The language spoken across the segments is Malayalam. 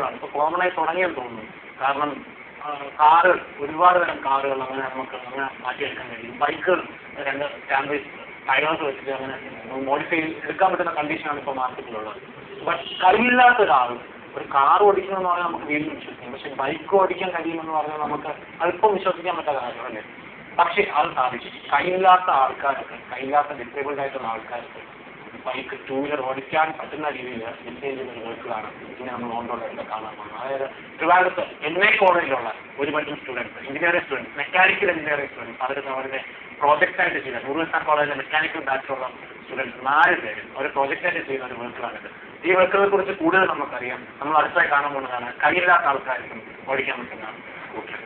കാറുകളാണ് ഇപ്പോൾ കോമണായി തുടങ്ങിയെന്ന് തോന്നുന്നു. കാരണം കാറുകൾ, ഒരുപാട് തരം കാറുകൾ അങ്ങനെ നമുക്ക് അങ്ങനെ മാറ്റിയെടുക്കാൻ കഴിയും. ബൈക്കുകൾ 2 ക്യാമ്പേഴ്സ് ടയേഴ്സ് വെച്ചിട്ട് അങ്ങനെ മോഡിഫൈ എടുക്കാൻ പറ്റുന്ന കണ്ടീഷനാണ് ഇപ്പോൾ മാർക്കറ്റിലുള്ളത്. ബട്ട് കഴിയില്ലാത്ത ഒരാൾ ഒരു കാർ ഓടിക്കണമെന്ന് പറഞ്ഞാൽ നമുക്ക് വീണ്ടും വിശ്വസിക്കാം. പക്ഷെ ബൈക്ക് ഓടിക്കാൻ കഴിയുമെന്ന് പറഞ്ഞാൽ നമുക്ക് അല്പം വിശ്വസിക്കാൻ പറ്റാത്ത കാര്യമല്ലേ. പക്ഷെ അത് സാധിക്കും. കയ്യില്ലാത്ത ആൾക്കാർക്ക്, കയ്യില്ലാത്ത ഡിസേബിൾഡ് ആയിട്ടുള്ള ആൾക്കാർക്ക് ബൈക്ക് 2 വീലർ ഓടിക്കാൻ പറ്റുന്ന രീതിയിൽ ഡിസൈൻ ചെയ്ത ബൈക്കുകളാണ് ഇങ്ങനെ നമ്മൾ ഓൺറോഡിലൊക്കെ കാണാൻ പോകുന്നത്. അതായത് ട്രിവാൻഡ്രത്ത് NA കോളേജിലുള്ള ഒരു പറ്റും students, engineering students, mechanical engineering students, പലരും അവരുടെ പ്രോജക്റ്റായിട്ട് ചെയ്യുന്നത് മുരുകൻ കോളേജിലെ മെക്കാനിക്കൽ ബാച്ചുള്ള സ്റ്റുഡൻസ് 4 പേര് ഒരു പ്രോജക്റ്റായിട്ട് ചെയ്യുന്ന ഒരു വർക്കുകളാണിത്. ഈ വർക്കുകളെ കുറിച്ച് കൂടുതൽ നമുക്കറിയാം. നമ്മൾ അടുത്തായി കാണാൻ പോകുന്നതാണ് കയ്യില്ലാത്ത ആൾക്കാർക്കും ഓടിക്കാൻ പറ്റുന്ന സ്കൂട്ടർ.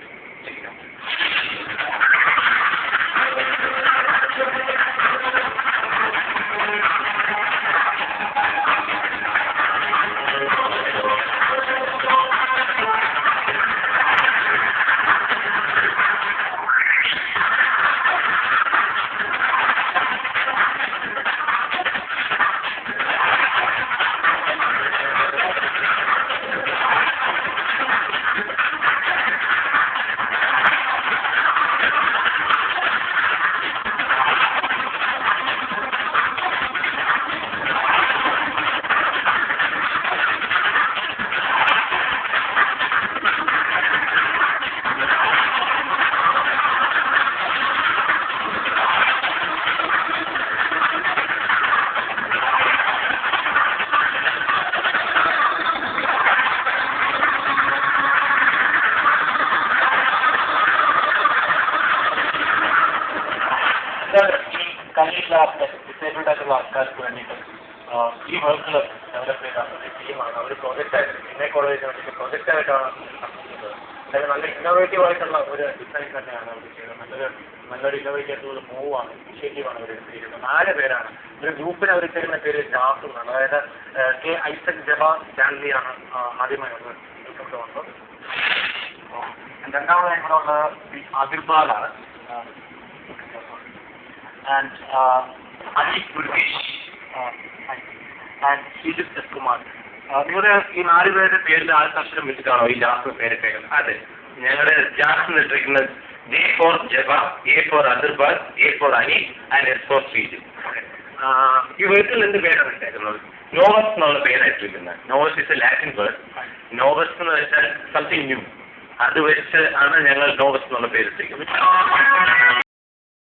കഴിയില്ലാത്ത ഡിസേബിൾഡ് ആയിട്ടുള്ള ആൾക്കാർക്ക് വേണ്ടിയിട്ട് ഈ വർക്കുകൾ ഡെവലപ്പ് ചെയ്ത ഒരു ടീമാണ്. അവർ പ്രോജക്റ്റായിട്ട് NA കോളേജിന് വേണ്ടിയിട്ട് പ്രോജക്റ്റായിട്ടാണ് നടത്തുന്നത്. അതായത് നല്ല ഇന്നോവേറ്റീവ് ആയിട്ടുള്ള ഒരു ഡിസൈൻ തന്നെയാണ് അവർ ചെയ്യുന്നത്. നല്ലൊരു ഇന്നോവേറ്റീവ് ആയിട്ടുള്ള മൂവാണ്, ഇനിഷ്യേറ്റീവാണ് അവർ എടുത്തിരിക്കുന്നത്. 4 പേരാണ്. ഒരു ഗ്രൂപ്പിന് അവർ ചെയ്യുന്ന പേര് ജാസ് എന്നാണ്. അതായത് K. ഐസക് ജബ സ്റ്റാൻലിയാണ് ആദ്യമായി അവർ ഉൾക്കൊണ്ടുവന്നത്. രണ്ടാമതായി ഇവിടെ ഉള്ളത് ആദിർബാലാണ്. And Ali Turkish and Sujit Kumar. നിങ്ങളുടെ ഈ 4 പേരുടെ പേരിന്റെ ആദ്യത്തെ അക്ഷരം വെച്ചിട്ടാണോ ഈ ജാസ് പേരിട്ടേക്കുന്നത്? അതെ, ഞങ്ങളുടെ ജാസ് ഇട്ടിരിക്കുന്നത് J for Java, A for Azerbaijan, A for Ali and S for Sujit. ഈ വീട്ടിൽ എന്ത് പേരാണ് ഇട്ടേക്കുന്നത്? നോവസ് എന്നുള്ള പേരായിട്ടിരിക്കുന്നത്. Novus is A Latin word. Novus എന്ന് വെച്ചാൽ സംതിങ് ന്യൂ. അത് വെച്ച് ആണ് ഞങ്ങൾ നോവസ് എന്നുള്ള പേരിട്ടിരിക്കുന്നത്.